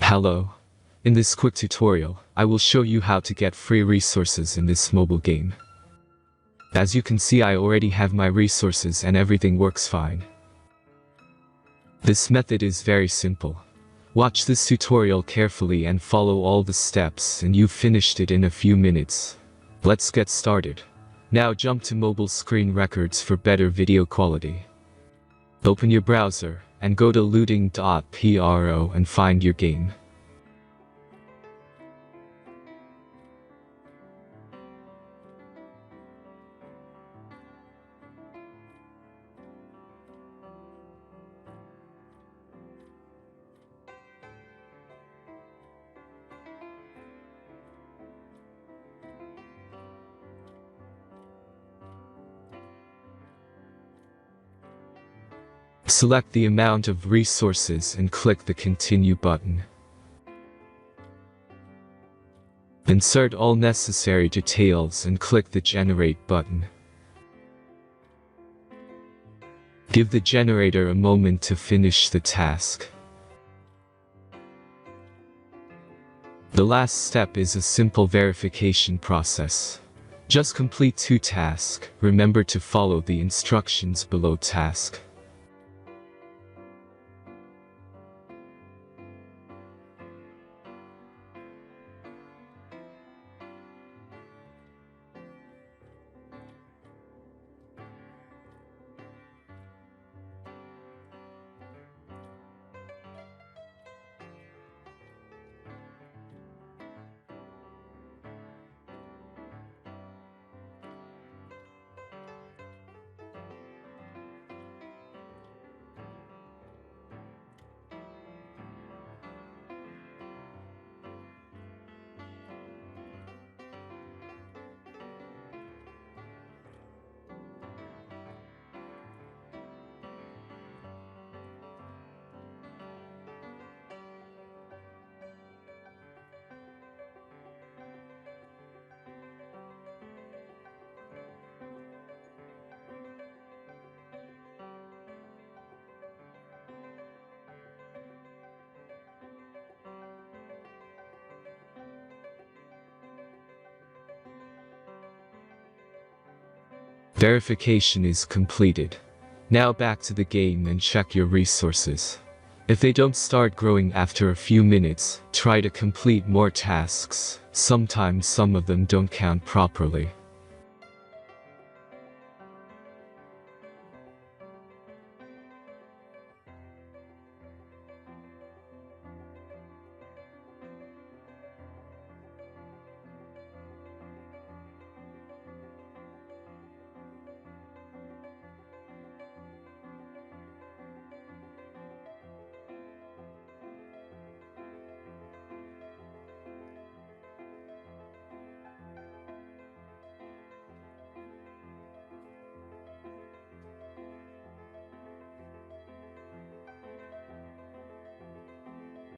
Hello. In this quick tutorial, I will show you how to get free resources in this mobile game. As you can see, I already have my resources and everything works fine. This method is very simple. Watch this tutorial carefully and follow all the steps and you've finished it in a few minutes. Let's get started. Now jump to mobile screen records for better video quality. Open your browser and go to looting.pro and find your game. Select the amount of resources and click the Continue button. Insert all necessary details and click the Generate button. Give the generator a moment to finish the task. The last step is a simple verification process. Just complete 2 tasks. Remember to follow the instructions below task. Verification is completed. Now back to the game and check your resources. If they don't start growing after a few minutes, try to complete more tasks. Sometimes some of them don't count properly.